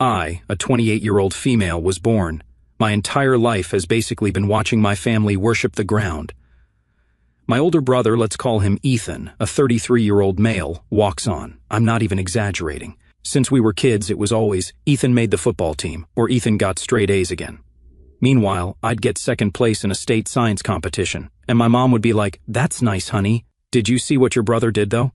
I, a 28-year-old female, was born. My entire life has basically been watching my family worship the ground. My older brother, let's call him Ethan, a 33-year-old male, walks on. I'm not even exaggerating. Since we were kids, it was always, Ethan made the football team, or Ethan got straight A's again. Meanwhile, I'd get second place in a state science competition, and my mom would be like, "That's nice, honey. Did you see what your brother did, though?"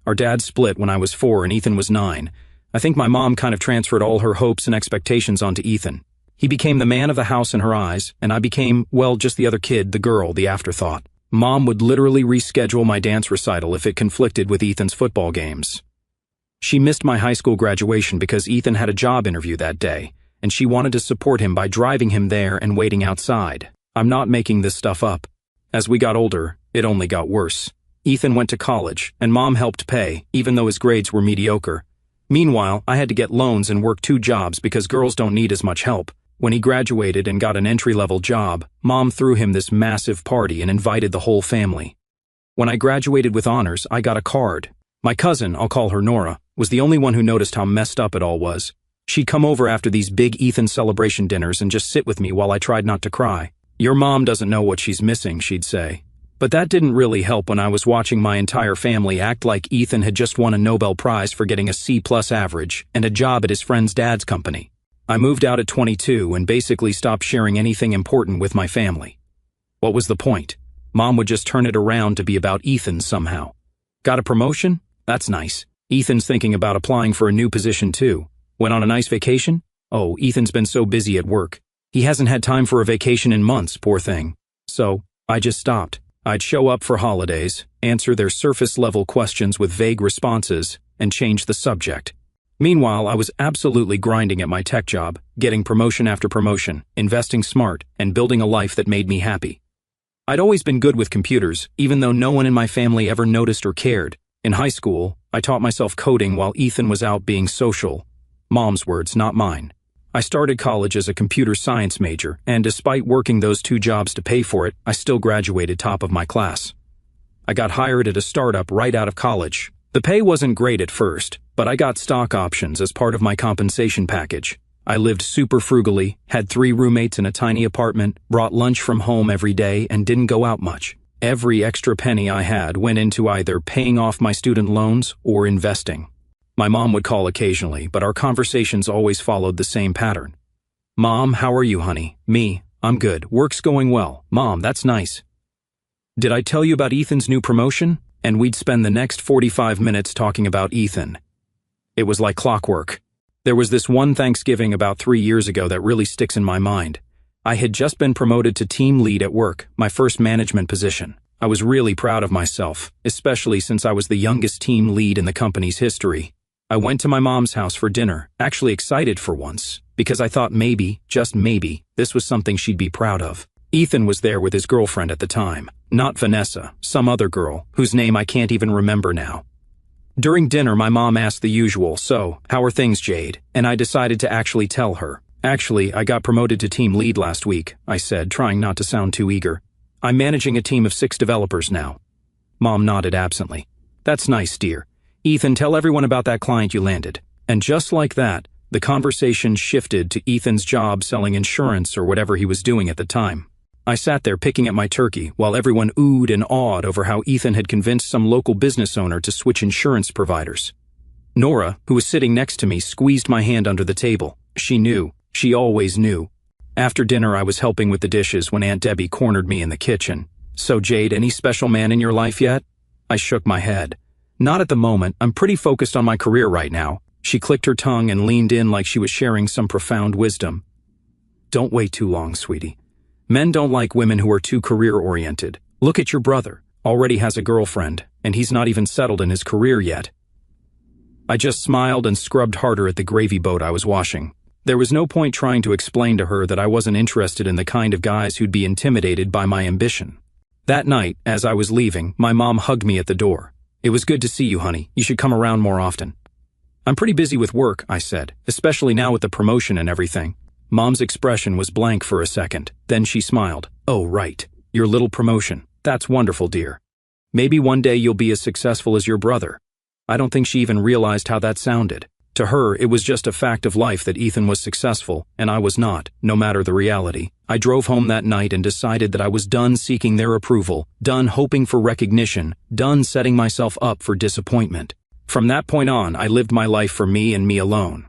Our dad split when I was 4 and Ethan was 9. I think my mom kind of transferred all her hopes and expectations onto Ethan. He became the man of the house in her eyes, and I became, well, just the other kid, the girl, the afterthought. Mom would literally reschedule my dance recital if it conflicted with Ethan's football games. She missed my high school graduation because Ethan had a job interview that day, and she wanted to support him by driving him there and waiting outside. I'm not making this stuff up. As we got older, it only got worse. Ethan went to college, and Mom helped pay, even though his grades were mediocre. Meanwhile, I had to get loans and work 2 jobs because girls don't need as much help. When he graduated and got an entry-level job, Mom threw him this massive party and invited the whole family. When I graduated with honors, I got a card. My cousin, I'll call her Nora, was the only one who noticed how messed up it all was. She'd come over after these big Ethan celebration dinners and just sit with me while I tried not to cry. "Your mom doesn't know what she's missing," she'd say. But that didn't really help when I was watching my entire family act like Ethan had just won a Nobel Prize for getting a C+ average and a job at his friend's dad's company. I moved out at 22 and basically stopped sharing anything important with my family. What was the point? Mom would just turn it around to be about Ethan somehow. Got a promotion? That's nice. Ethan's thinking about applying for a new position too. Went on a nice vacation? Oh, Ethan's been so busy at work. He hasn't had time for a vacation in months, poor thing. So, I just stopped. I'd show up for holidays, answer their surface-level questions with vague responses, and change the subject. Meanwhile, I was absolutely grinding at my tech job, getting promotion after promotion, investing smart, and building a life that made me happy. I'd always been good with computers, even though no one in my family ever noticed or cared. In high school, I taught myself coding while Ethan was out being social. Mom's words, not mine. I started college as a computer science major, and despite working those 2 jobs to pay for it, I still graduated top of my class. I got hired at a startup right out of college. The pay wasn't great at first, but I got stock options as part of my compensation package. I lived super frugally, had 3 roommates in a tiny apartment, brought lunch from home every day, and didn't go out much. Every extra penny I had went into either paying off my student loans or investing. My mom would call occasionally, but our conversations always followed the same pattern. "Mom, how are you, honey?" "Me, I'm good. Work's going well." "Mom, that's nice." "Did I tell you about Ethan's new promotion?" And we'd spend the next 45 minutes talking about Ethan. It was like clockwork. There was this one Thanksgiving about 3 years ago that really sticks in my mind. I had just been promoted to team lead at work, my first management position. I was really proud of myself, especially since I was the youngest team lead in the company's history. I went to my mom's house for dinner, actually excited for once, because I thought maybe, just maybe, this was something she'd be proud of. Ethan was there with his girlfriend at the time, not Vanessa, some other girl, whose name I can't even remember now. During dinner, my mom asked the usual, "So, how are things, Jade?" And I decided to actually tell her. "Actually, I got promoted to team lead last week," I said, trying not to sound too eager. "I'm managing a team of 6 developers now." Mom nodded absently. "That's nice, dear. Ethan, tell everyone about that client you landed." And just like that, the conversation shifted to Ethan's job selling insurance or whatever he was doing at the time. I sat there picking at my turkey while everyone oohed and awed over how Ethan had convinced some local business owner to switch insurance providers. Nora, who was sitting next to me, squeezed my hand under the table. She knew. She always knew. After dinner, I was helping with the dishes when Aunt Debbie cornered me in the kitchen. "So, Jade, any special man in your life yet?" I shook my head. "Not at the moment. I'm pretty focused on my career right now." She clicked her tongue and leaned in like she was sharing some profound wisdom. "Don't wait too long, sweetie. Men don't like women who are too career-oriented. Look at your brother. Already has a girlfriend, and he's not even settled in his career yet." I just smiled and scrubbed harder at the gravy boat I was washing. There was no point trying to explain to her that I wasn't interested in the kind of guys who'd be intimidated by my ambition. That night, as I was leaving, my mom hugged me at the door. "It was good to see you, honey. You should come around more often." "I'm pretty busy with work," I said, "especially now with the promotion and everything." Mom's expression was blank for a second. Then she smiled. "Oh, right. Your little promotion. That's wonderful, dear. Maybe one day you'll be as successful as your brother." I don't think she even realized how that sounded. To her, it was just a fact of life that Ethan was successful, and I was not, no matter the reality. I drove home that night and decided that I was done seeking their approval, done hoping for recognition, done setting myself up for disappointment. From that point on, I lived my life for me and me alone.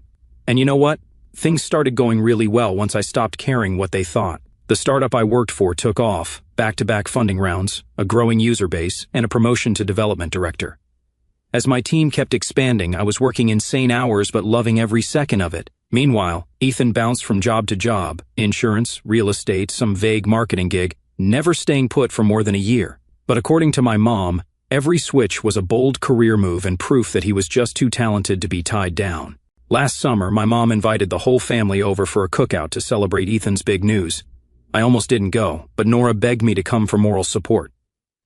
And you know what? Things started going really well once I stopped caring what they thought. The startup I worked for took off, back-to-back funding rounds, a growing user base, and a promotion to development director. As my team kept expanding, I was working insane hours but loving every second of it. Meanwhile, Ethan bounced from job to job, insurance, real estate, some vague marketing gig, never staying put for more than a year. But according to my mom, every switch was a bold career move and proof that he was just too talented to be tied down. Last summer, my mom invited the whole family over for a cookout to celebrate Ethan's big news. I almost didn't go, but Nora begged me to come for moral support.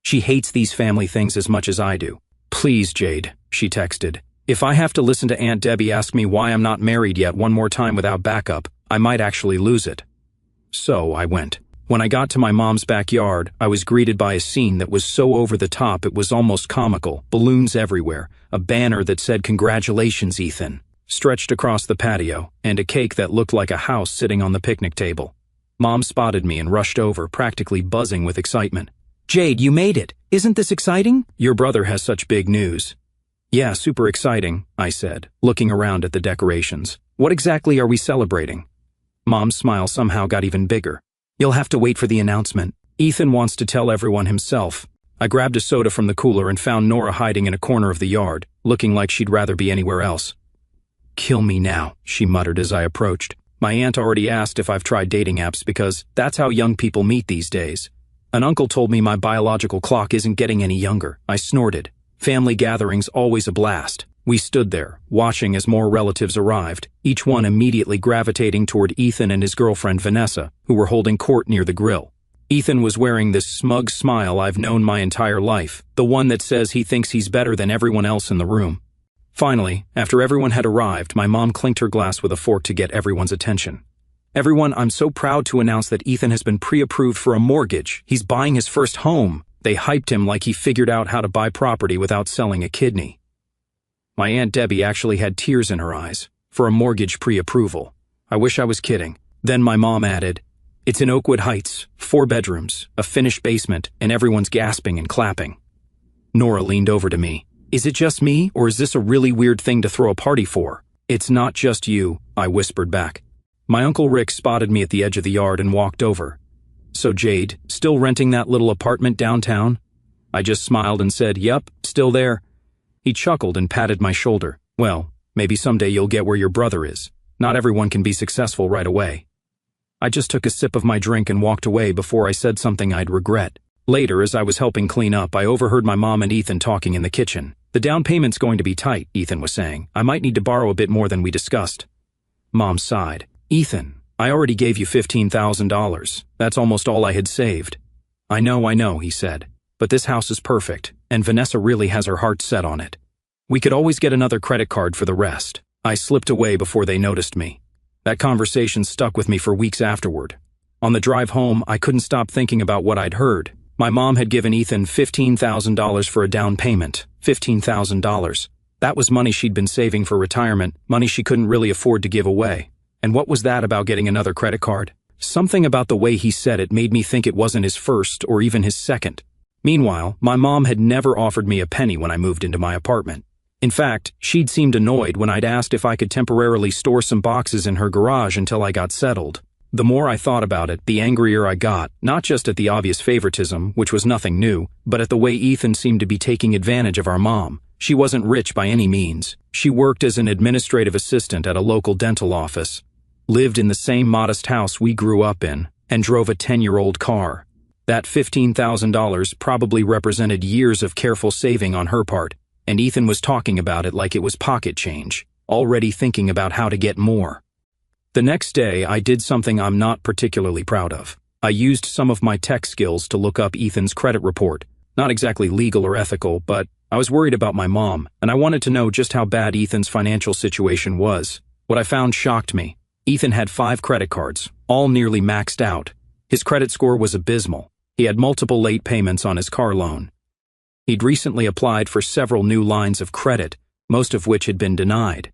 She hates these family things as much as I do. "Please, Jade," she texted. "If I have to listen to Aunt Debbie ask me why I'm not married yet one more time without backup, I might actually lose it." So I went. When I got to my mom's backyard, I was greeted by a scene that was so over the top it was almost comical. Balloons everywhere, a banner that said "Congratulations, Ethan," stretched across the patio, and a cake that looked like a house sitting on the picnic table. Mom spotted me and rushed over, practically buzzing with excitement. "Jade, you made it. Isn't this exciting? Your brother has such big news." "Yeah, super exciting," I said, looking around at the decorations. "What exactly are we celebrating?" Mom's smile somehow got even bigger. "You'll have to wait for the announcement. Ethan wants to tell everyone himself." I grabbed a soda from the cooler and found Nora hiding in a corner of the yard, looking like she'd rather be anywhere else. "Kill me now," she muttered as I approached. My aunt already asked if I've tried dating apps because that's how young people meet these days. An uncle told me my biological clock isn't getting any younger. I snorted. Family gatherings always a blast. We stood there, watching as more relatives arrived, each one immediately gravitating toward Ethan and his girlfriend Vanessa, who were holding court near the grill. Ethan was wearing this smug smile I've known my entire life, the one that says he thinks he's better than everyone else in the room. Finally, after everyone had arrived, my mom clinked her glass with a fork to get everyone's attention. "Everyone, I'm so proud to announce that Ethan has been pre-approved for a mortgage. He's buying his first home." They hyped him like he figured out how to buy property without selling a kidney. My Aunt Debbie actually had tears in her eyes. For a mortgage pre-approval. I wish I was kidding. Then my mom added, "It's in Oakwood Heights, 4 bedrooms, a finished basement, and everyone's gasping and clapping." Nora leaned over to me. "Is it just me, or is this a really weird thing to throw a party for?" "It's not just you," I whispered back. My Uncle Rick spotted me at the edge of the yard and walked over. "So Jade, still renting that little apartment downtown?" I just smiled and said, "Yup, still there." He chuckled and patted my shoulder. "Well, maybe someday you'll get where your brother is. Not everyone can be successful right away." I just took a sip of my drink and walked away before I said something I'd regret. Later, as I was helping clean up, I overheard my mom and Ethan talking in the kitchen. "The down payment's going to be tight," Ethan was saying. "I might need to borrow a bit more than we discussed." Mom sighed. "Ethan, I already gave you $15,000. That's almost all I had saved." I know, he said. "But this house is perfect, and Vanessa really has her heart set on it. We could always get another credit card for the rest." I slipped away before they noticed me. That conversation stuck with me for weeks afterward. On the drive home, I couldn't stop thinking about what I'd heard. My mom had given Ethan $15,000 for a down payment. $15,000. That was money she'd been saving for retirement, money she couldn't really afford to give away. And what was that about getting another credit card? Something about the way he said it made me think it wasn't his first or even his second. Meanwhile, my mom had never offered me a penny when I moved into my apartment. In fact, she'd seemed annoyed when I'd asked if I could temporarily store some boxes in her garage until I got settled. The more I thought about it, the angrier I got, not just at the obvious favoritism, which was nothing new, but at the way Ethan seemed to be taking advantage of our mom. She wasn't rich by any means. She worked as an administrative assistant at a local dental office, lived in the same modest house we grew up in, and drove a 10-year-old car. That $15,000 probably represented years of careful saving on her part, and Ethan was talking about it like it was pocket change, already thinking about how to get more. The next day, I did something I'm not particularly proud of. I used some of my tech skills to look up Ethan's credit report. Not exactly legal or ethical, but I was worried about my mom, and I wanted to know just how bad Ethan's financial situation was. What I found shocked me. Ethan had 5 credit cards, all nearly maxed out. His credit score was abysmal. He had multiple late payments on his car loan. He'd recently applied for several new lines of credit, most of which had been denied.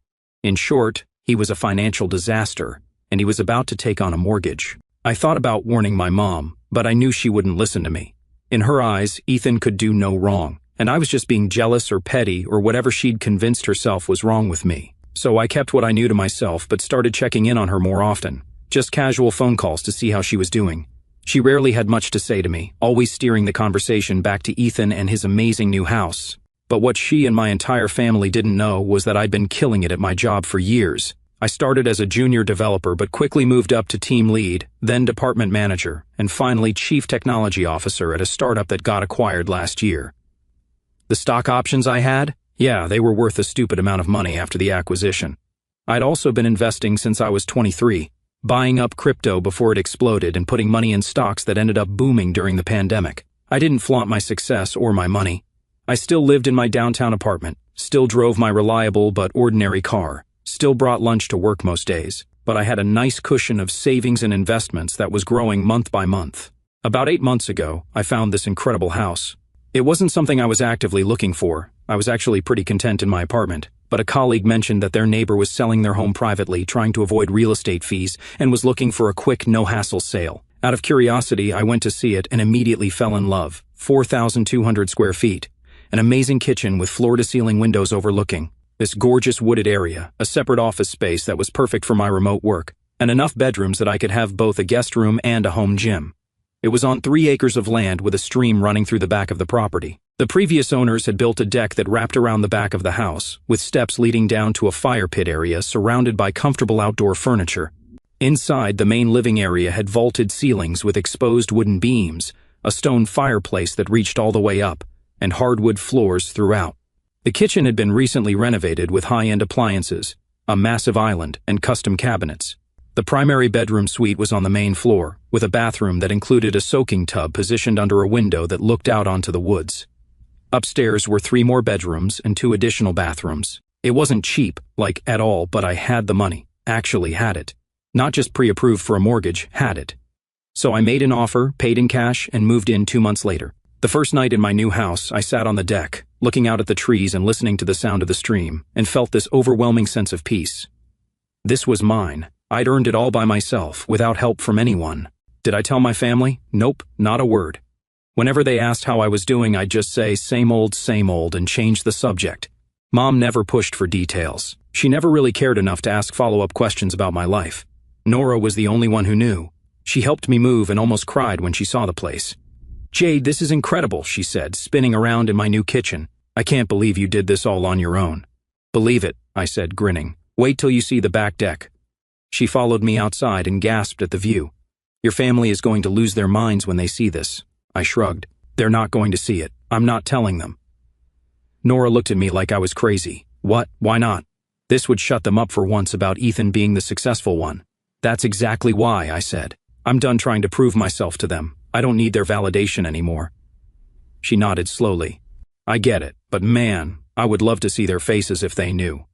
In short, he was a financial disaster, and he was about to take on a mortgage. I thought about warning my mom, but I knew she wouldn't listen to me. In her eyes, Ethan could do no wrong, and I was just being jealous or petty or whatever she'd convinced herself was wrong with me. So I kept what I knew to myself but started checking in on her more often. Just casual phone calls to see how she was doing. She rarely had much to say to me, always steering the conversation back to Ethan and his amazing new house. But what she and my entire family didn't know was that I'd been killing it at my job for years. I started as a junior developer but quickly moved up to team lead, then department manager, and finally chief technology officer at a startup that got acquired last year. The stock options I had? Yeah, they were worth a stupid amount of money after the acquisition. I'd also been investing since I was 23, buying up crypto before it exploded and putting money in stocks that ended up booming during the pandemic. I didn't flaunt my success or my money. I still lived in my downtown apartment, still drove my reliable but ordinary car, still brought lunch to work most days, but I had a nice cushion of savings and investments that was growing month by month. About 8 months ago, I found this incredible house. It wasn't something I was actively looking for. I was actually pretty content in my apartment, but a colleague mentioned that their neighbor was selling their home privately, trying to avoid real estate fees, and was looking for a quick, no-hassle sale. Out of curiosity, I went to see it and immediately fell in love. 4,200 square feet. An amazing kitchen with floor-to-ceiling windows overlooking this gorgeous wooded area, a separate office space that was perfect for my remote work, and enough bedrooms that I could have both a guest room and a home gym. It was on 3 acres of land with a stream running through the back of the property. The previous owners had built a deck that wrapped around the back of the house, with steps leading down to a fire pit area surrounded by comfortable outdoor furniture. Inside, the main living area had vaulted ceilings with exposed wooden beams, a stone fireplace that reached all the way up, and hardwood floors throughout. The kitchen had been recently renovated with high-end appliances, a massive island, and custom cabinets. The primary bedroom suite was on the main floor, with a bathroom that included a soaking tub positioned under a window that looked out onto the woods. Upstairs were 3 more bedrooms and 2 additional bathrooms. It wasn't cheap, like at all, but I had the money, actually had it. Not just pre-approved for a mortgage, had it. So I made an offer, paid in cash, and moved in 2 months later. The first night in my new house, I sat on the deck, looking out at the trees and listening to the sound of the stream, and felt this overwhelming sense of peace. This was mine. I'd earned it all by myself, without help from anyone. Did I tell my family? Nope, not a word. Whenever they asked how I was doing, I'd just say, same old, and change the subject. Mom never pushed for details. She never really cared enough to ask follow-up questions about my life. Nora was the only one who knew. She helped me move and almost cried when she saw the place. "Jade, this is incredible," she said, spinning around in my new kitchen. "I can't believe you did this all on your own." "Believe it," I said, grinning. "Wait till you see the back deck." She followed me outside and gasped at the view. "Your family is going to lose their minds when they see this." I shrugged. "They're not going to see it. I'm not telling them." Nora looked at me like I was crazy. "What? Why not?" This would shut them up for once about Ethan being the successful one. "That's exactly why," I said. "I'm done trying to prove myself to them. I don't need their validation anymore." She nodded slowly. "I get it, but man, I would love to see their faces if they knew."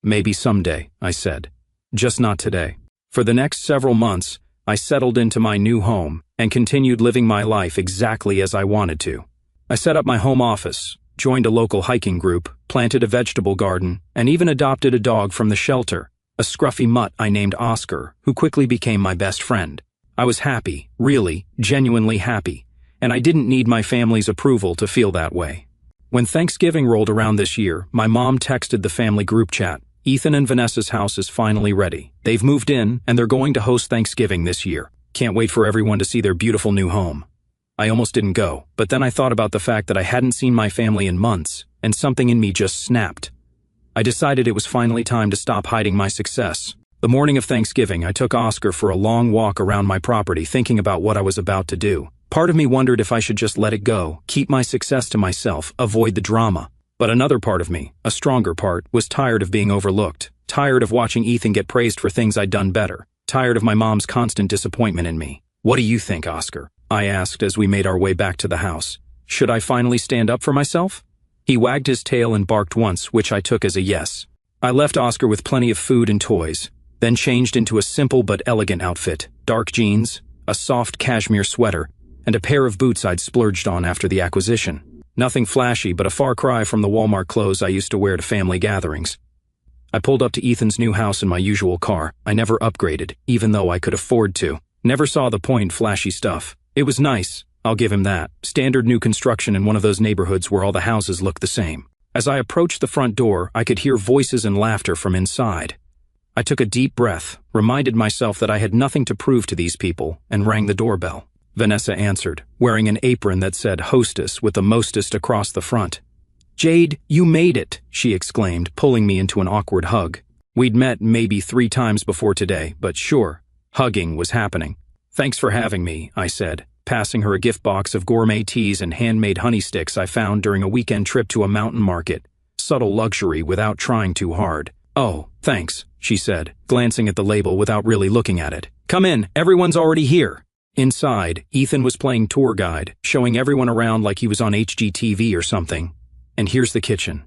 "Maybe someday," I said. "Just not today." For the next several months, I settled into my new home and continued living my life exactly as I wanted to. I set up my home office, joined a local hiking group, planted a vegetable garden, and even adopted a dog from the shelter, a scruffy mutt I named Oscar, who quickly became my best friend. I was happy, really, genuinely happy, and I didn't need my family's approval to feel that way. When Thanksgiving rolled around this year, my mom texted the family group chat, "Ethan and Vanessa's house is finally ready. They've moved in, and they're going to host Thanksgiving this year. Can't wait for everyone to see their beautiful new home." I almost didn't go, but then I thought about the fact that I hadn't seen my family in months, and something in me just snapped. I decided it was finally time to stop hiding my success. The morning of Thanksgiving, I took Oscar for a long walk around my property, thinking about what I was about to do. Part of me wondered if I should just let it go, keep my success to myself, avoid the drama. But another part of me, a stronger part, was tired of being overlooked, tired of watching Ethan get praised for things I'd done better, tired of my mom's constant disappointment in me. "What do you think, Oscar?" I asked as we made our way back to the house. "Should I finally stand up for myself?" He wagged his tail and barked once, which I took as a yes. I left Oscar with plenty of food and toys, then changed into a simple but elegant outfit, dark jeans, a soft cashmere sweater, and a pair of boots I'd splurged on after the acquisition. Nothing flashy, but a far cry from the Walmart clothes I used to wear to family gatherings. I pulled up to Ethan's new house in my usual car. I never upgraded, even though I could afford to. Never saw the point flashy stuff. It was nice, I'll give him that. Standard new construction in one of those neighborhoods where all the houses look the same. As I approached the front door, I could hear voices and laughter from inside. I took a deep breath, reminded myself that I had nothing to prove to these people, and rang the doorbell. Vanessa answered, wearing an apron that said hostess with the mostest across the front. "Jade, you made it," she exclaimed, pulling me into an awkward hug. We'd met maybe 3 times before today, but sure, hugging was happening. "Thanks for having me," I said, passing her a gift box of gourmet teas and handmade honey sticks I found during a weekend trip to a mountain market. Subtle luxury without trying too hard. "Oh, thanks," she said, glancing at the label without really looking at it. "Come in, everyone's already here." Inside, Ethan was playing tour guide, showing everyone around like he was on HGTV or something. And here's the kitchen.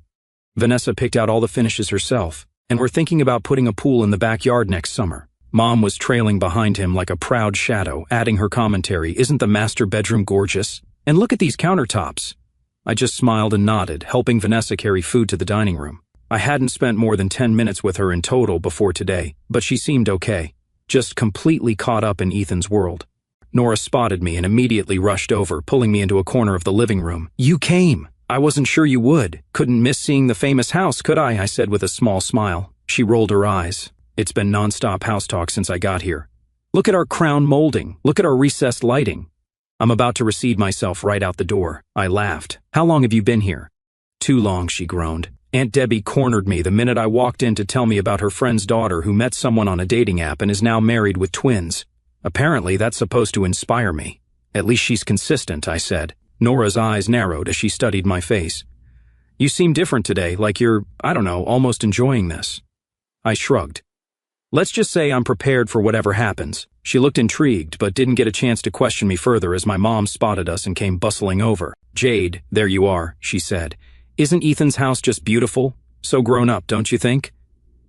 Vanessa picked out all the finishes herself, and we're thinking about putting a pool in the backyard next summer. Mom was trailing behind him like a proud shadow, adding her commentary, "Isn't the master bedroom gorgeous? And look at these countertops." I just smiled and nodded, helping Vanessa carry food to the dining room. I hadn't spent more than 10 minutes with her in total before today, but she seemed okay, just completely caught up in Ethan's world. Nora spotted me and immediately rushed over, pulling me into a corner of the living room. "You came! I wasn't sure you would. Couldn't miss seeing the famous house, could I?" said with a small smile. She rolled her eyes. "It's been nonstop house talk since I got here. Look at our crown molding. Look at our recessed lighting." I'm about to recede myself right out the door. I laughed. "How long have you been here?" "Too long," she groaned. Aunt Debbie cornered me the minute I walked in to tell me about her friend's daughter who met someone on a dating app and is now married with twins. Apparently, that's supposed to inspire me. "At least she's consistent," I said. Nora's eyes narrowed as she studied my face. "You seem different today, like you're, I don't know, almost enjoying this." I shrugged. "Let's just say I'm prepared for whatever happens." She looked intrigued, but didn't get a chance to question me further as my mom spotted us and came bustling over. "Jade, there you are," she said. "Isn't Ethan's house just beautiful? So grown up, don't you think?"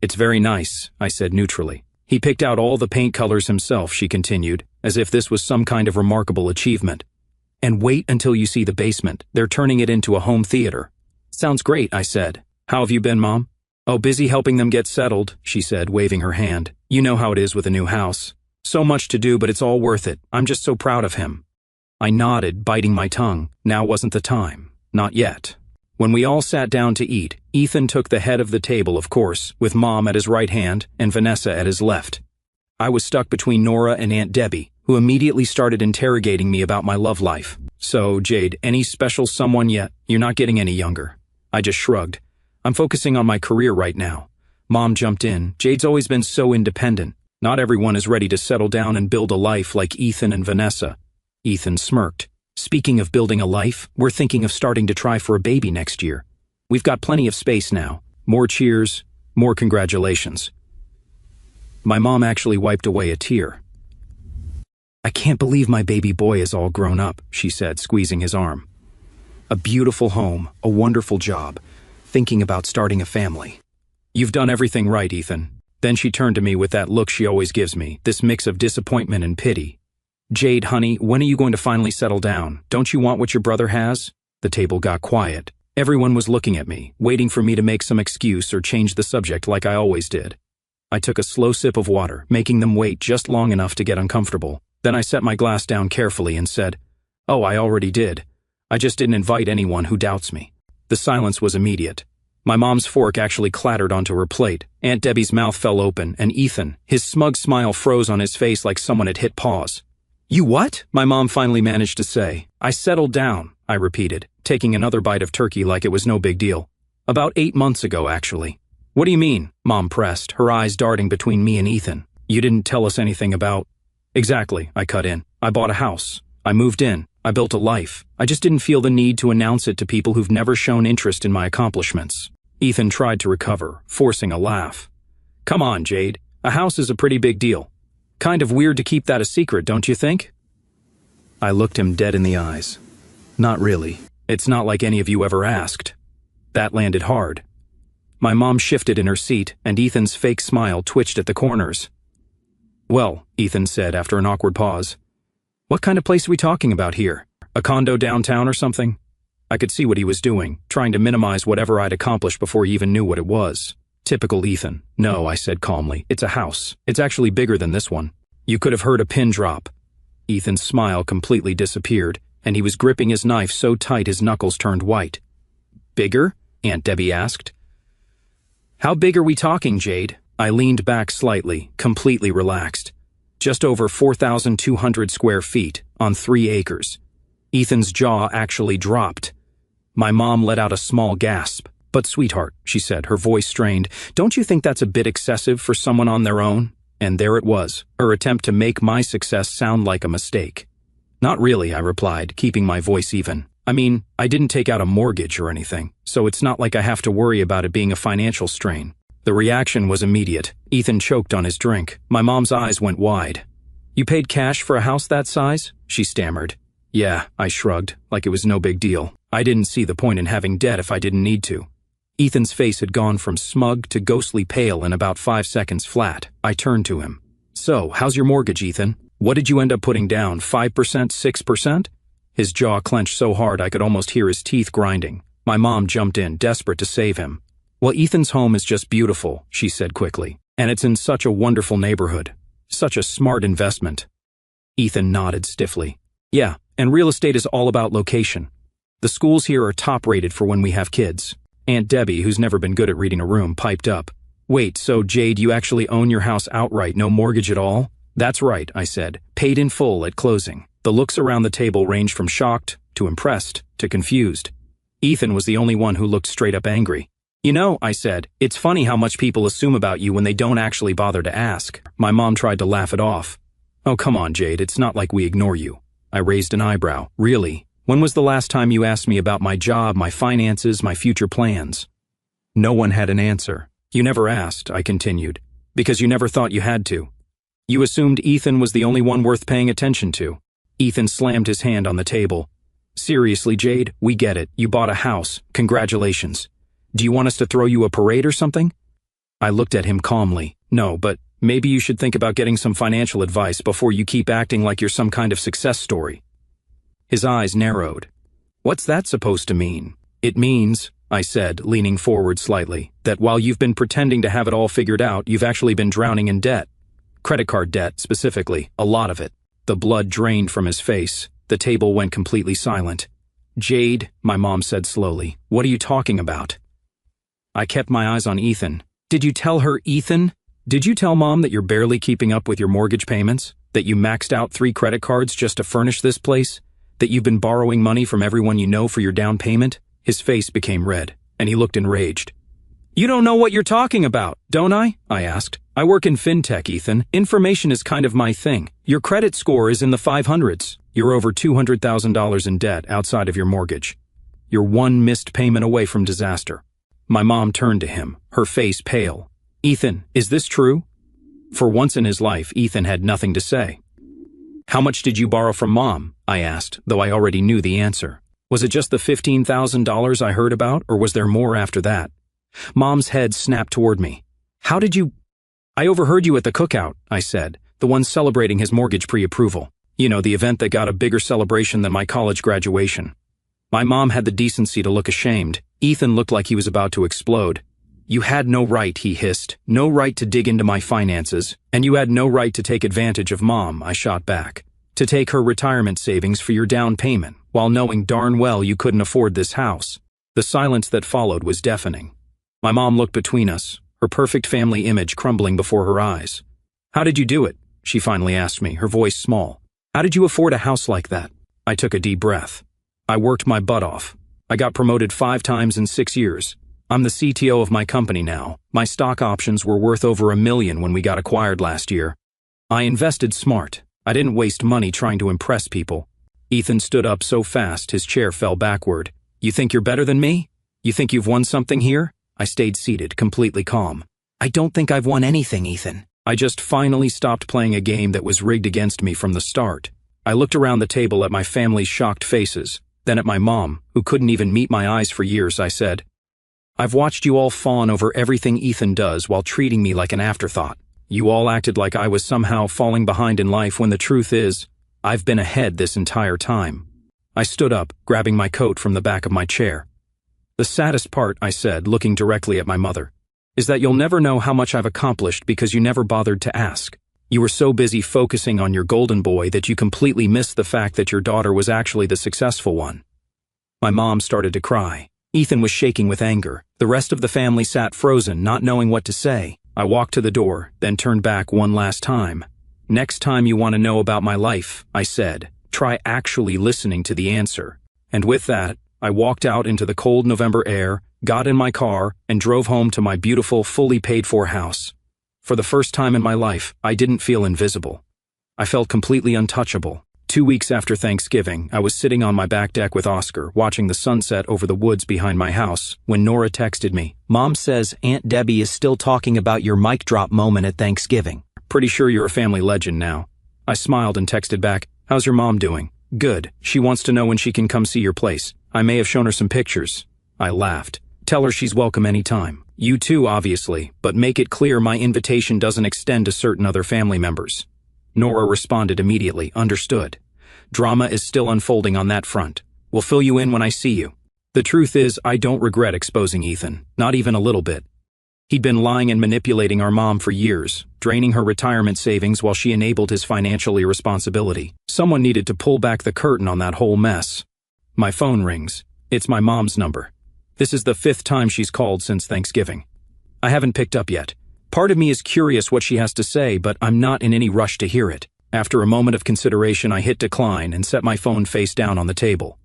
"It's very nice," I said neutrally. "He picked out all the paint colors himself," she continued, as if this was some kind of remarkable achievement. "And wait until you see the basement. They're turning it into a home theater." "Sounds great," I said. "How have you been, Mom?" "Oh, busy helping them get settled," she said, waving her hand. "You know how it is with a new house. So much to do, but it's all worth it. I'm just so proud of him." I nodded, biting my tongue. Now wasn't the time. Not yet. When we all sat down to eat, Ethan took the head of the table, of course, with Mom at his right hand and Vanessa at his left. I was stuck between Nora and Aunt Debbie, who immediately started interrogating me about my love life. "So, Jade, any special someone yet? You're not getting any younger." I just shrugged. "I'm focusing on my career right now." Mom jumped in. "Jade's always been so independent. Not everyone is ready to settle down and build a life like Ethan and Vanessa." Ethan smirked. "Speaking of building a life, we're thinking of starting to try for a baby next year. We've got plenty of space now. More cheers, more congratulations." My mom actually wiped away a tear. "I can't believe my baby boy is all grown up," she said, squeezing his arm. "A beautiful home, a wonderful job, thinking about starting a family." "You've done everything right, Ethan." Then she turned to me with that look she always gives me, this mix of disappointment and pity. "Jade, honey, when are you going to finally settle down? Don't you want what your brother has?" The table got quiet. Everyone was looking at me, waiting for me to make some excuse or change the subject like I always did. I took a slow sip of water, making them wait just long enough to get uncomfortable. Then I set my glass down carefully and said, "Oh, I already did. I just didn't invite anyone who doubts me." The silence was immediate. My mom's fork actually clattered onto her plate. Aunt Debbie's mouth fell open, and Ethan, his smug smile froze on his face like someone had hit pause. "You what?" my mom finally managed to say. "I settled down," I repeated, taking another bite of turkey like it was no big deal. "About 8 months ago, actually." "What do you mean?" Mom pressed, her eyes darting between me and Ethan. "You didn't tell us anything about—" "Exactly," I cut in. "I bought a house. I moved in. I built a life. I just didn't feel the need to announce it to people who've never shown interest in my accomplishments." Ethan tried to recover, forcing a laugh. "Come on, Jade. A house is a pretty big deal. Kind of weird to keep that a secret, don't you think?" I looked him dead in the eyes. "Not really. It's not like any of you ever asked." That landed hard. My mom shifted in her seat, and Ethan's fake smile twitched at the corners. "Well," Ethan said after an awkward pause, "what kind of place are we talking about here? A condo downtown or something?" I could see what he was doing, trying to minimize whatever I'd accomplished before he even knew what it was. Typical Ethan. No, I said calmly. It's a house. It's actually bigger than this one. You could have heard a pin drop. Ethan's smile completely disappeared, and he was gripping his knife so tight his knuckles turned white. Bigger? Aunt Debbie asked. How big are we talking, Jade? I leaned back slightly, completely relaxed. Just over 4,200 square feet, on 3 acres. Ethan's jaw actually dropped. My mom let out a small gasp. But sweetheart, she said, her voice strained, don't you think that's a bit excessive for someone on their own? And there it was, her attempt to make my success sound like a mistake. Not really, I replied, keeping my voice even. I mean, I didn't take out a mortgage or anything, so it's not like I have to worry about it being a financial strain. The reaction was immediate. Ethan choked on his drink. My mom's eyes went wide. You paid cash for a house that size? She stammered. Yeah, I shrugged, like it was no big deal. I didn't see the point in having debt if I didn't need to. Ethan's face had gone from smug to ghostly pale in about 5 seconds flat. I turned to him. So, how's your mortgage, Ethan? What did you end up putting down, 5%, 6%? His jaw clenched so hard I could almost hear his teeth grinding. My mom jumped in, desperate to save him. Well, Ethan's home is just beautiful, she said quickly. And it's in such a wonderful neighborhood. Such a smart investment. Ethan nodded stiffly. Yeah, and real estate is all about location. The schools here are top-rated for when we have kids. Aunt Debbie, who's never been good at reading a room, piped up. Wait, so Jade, you actually own your house outright, no mortgage at all? That's right, I said. Paid in full at closing. The looks around the table ranged from shocked, to impressed, to confused. Ethan was the only one who looked straight up angry. You know, I said, it's funny how much people assume about you when they don't actually bother to ask. My mom tried to laugh it off. Oh, come on, Jade, it's not like we ignore you. I raised an eyebrow. Really? When was the last time you asked me about my job, my finances, my future plans? No one had an answer. You never asked, I continued, because you never thought you had to. You assumed Ethan was the only one worth paying attention to. Ethan slammed his hand on the table. Seriously, Jade, we get it. You bought a house. Congratulations. Do you want us to throw you a parade or something? I looked at him calmly. No, but maybe you should think about getting some financial advice before you keep acting like you're some kind of success story. His eyes narrowed. What's that supposed to mean? It means, I said, leaning forward slightly, that while you've been pretending to have it all figured out, you've actually been drowning in debt. Credit card debt, specifically, a lot of it. The blood drained from his face. The table went completely silent. Jade, my mom said slowly, what are you talking about? I kept my eyes on Ethan. Did you tell her, Ethan? Did you tell Mom that you're barely keeping up with your mortgage payments? That you maxed out 3 credit cards just to furnish this place? That you've been borrowing money from everyone you know for your down payment? His face became red, and he looked enraged. You don't know what you're talking about, don't I? I asked. I work in fintech, Ethan. Information is kind of my thing. Your credit score is in the 500s. You're over $200,000 in debt outside of your mortgage. You're one missed payment away from disaster. My mom turned to him, her face pale. Ethan, is this true? For once in his life, Ethan had nothing to say. How much did you borrow from Mom? I asked, though I already knew the answer. Was it just the $15,000 I heard about, or was there more after that? Mom's head snapped toward me. How did you... I overheard you at the cookout, I said, the one celebrating his mortgage pre-approval. You know, the event that got a bigger celebration than my college graduation. My mom had the decency to look ashamed. Ethan looked like he was about to explode. You had no right, he hissed, no right to dig into my finances, and you had no right to take advantage of Mom, I shot back. To take her retirement savings for your down payment, while knowing darn well you couldn't afford this house. The silence that followed was deafening. My mom looked between us, her perfect family image crumbling before her eyes. How did you do it? She finally asked me, her voice small. How did you afford a house like that? I took a deep breath. I worked my butt off. I got promoted 5 times in 6 years. I'm the CTO of my company now. My stock options were worth over $1 million when we got acquired last year. I invested smart. I didn't waste money trying to impress people. Ethan stood up so fast his chair fell backward. You think you're better than me? You think you've won something here? I stayed seated, completely calm. I don't think I've won anything, Ethan. I just finally stopped playing a game that was rigged against me from the start. I looked around the table at my family's shocked faces, then at my mom, who couldn't even meet my eyes for years. I said, I've watched you all fawn over everything Ethan does while treating me like an afterthought. You all acted like I was somehow falling behind in life when the truth is, I've been ahead this entire time. I stood up, grabbing my coat from the back of my chair. The saddest part, I said, looking directly at my mother, is that you'll never know how much I've accomplished because you never bothered to ask. You were so busy focusing on your golden boy that you completely missed the fact that your daughter was actually the successful one. My mom started to cry. Ethan was shaking with anger. The rest of the family sat frozen, not knowing what to say. I walked to the door, then turned back one last time. Next time you want to know about my life, I said, try actually listening to the answer. And with that, I walked out into the cold November air, got in my car, and drove home to my beautiful, fully paid-for house. For the first time in my life, I didn't feel invisible. I felt completely untouchable. 2 weeks after Thanksgiving, I was sitting on my back deck with Oscar, watching the sunset over the woods behind my house, when Nora texted me. Mom says Aunt Debbie is still talking about your mic drop moment at Thanksgiving. Pretty sure you're a family legend now. I smiled and texted back, how's your mom doing? Good. She wants to know when she can come see your place. I may have shown her some pictures. I laughed. Tell her she's welcome anytime. You too, obviously, but make it clear my invitation doesn't extend to certain other family members. Nora responded immediately, understood. Drama is still unfolding on that front. We'll fill you in when I see you. The truth is, I don't regret exposing Ethan, not even a little bit. He'd been lying and manipulating our mom for years, draining her retirement savings while she enabled his financial irresponsibility. Someone needed to pull back the curtain on that whole mess. My phone rings. It's my mom's number. This is the 5th time she's called since Thanksgiving. I haven't picked up yet. Part of me is curious what she has to say, but I'm not in any rush to hear it. After a moment of consideration, I hit decline and set my phone face down on the table.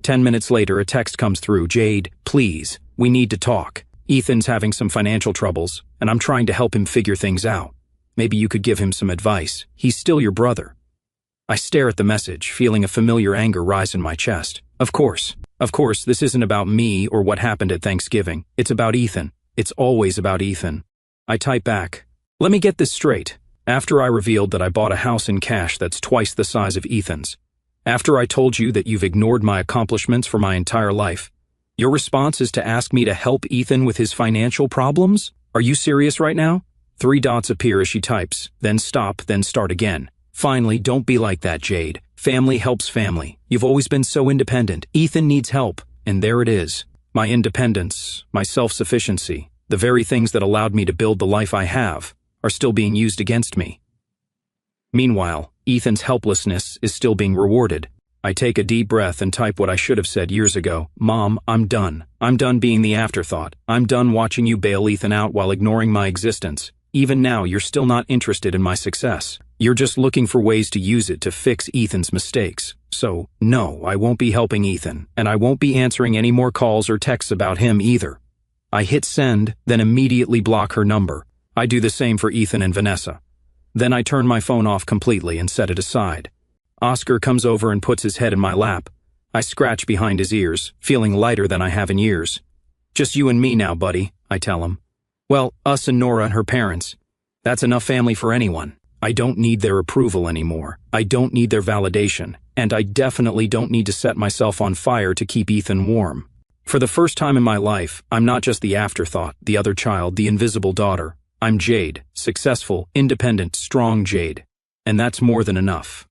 10 minutes later, a text comes through. Jade, please, we need to talk. Ethan's having some financial troubles, and I'm trying to help him figure things out. Maybe you could give him some advice. He's still your brother. I stare at the message, feeling a familiar anger rise in my chest. Of course, this isn't about me or what happened at Thanksgiving. It's about Ethan. It's always about Ethan. I type back, let me get this straight. After I revealed that I bought a house in cash that's twice the size of Ethan's. After I told you that you've ignored my accomplishments for my entire life. Your response is to ask me to help Ethan with his financial problems? Are you serious right now? 3 dots appear as she types, then stop, then start again. Finally, don't be like that, Jade. Family helps family. You've always been so independent. Ethan needs help. And there it is. My independence, my self-sufficiency, the very things that allowed me to build the life I have, are still being used against me. Meanwhile, Ethan's helplessness is still being rewarded. I take a deep breath and type what I should have said years ago. Mom, I'm done. I'm done being the afterthought. I'm done watching you bail Ethan out while ignoring my existence. Even now, you're still not interested in my success. You're just looking for ways to use it to fix Ethan's mistakes. So, no, I won't be helping Ethan, and I won't be answering any more calls or texts about him either. I hit send, then immediately block her number. I do the same for Ethan and Vanessa. Then I turn my phone off completely and set it aside. Oscar comes over and puts his head in my lap. I scratch behind his ears, feeling lighter than I have in years. Just you and me now, buddy, I tell him. Well, us and Nora and her parents. That's enough family for anyone. I don't need their approval anymore. I don't need their validation. And I definitely don't need to set myself on fire to keep Ethan warm. For the first time in my life, I'm not just the afterthought, the other child, the invisible daughter. I'm Jade, successful, independent, strong Jade. And that's more than enough.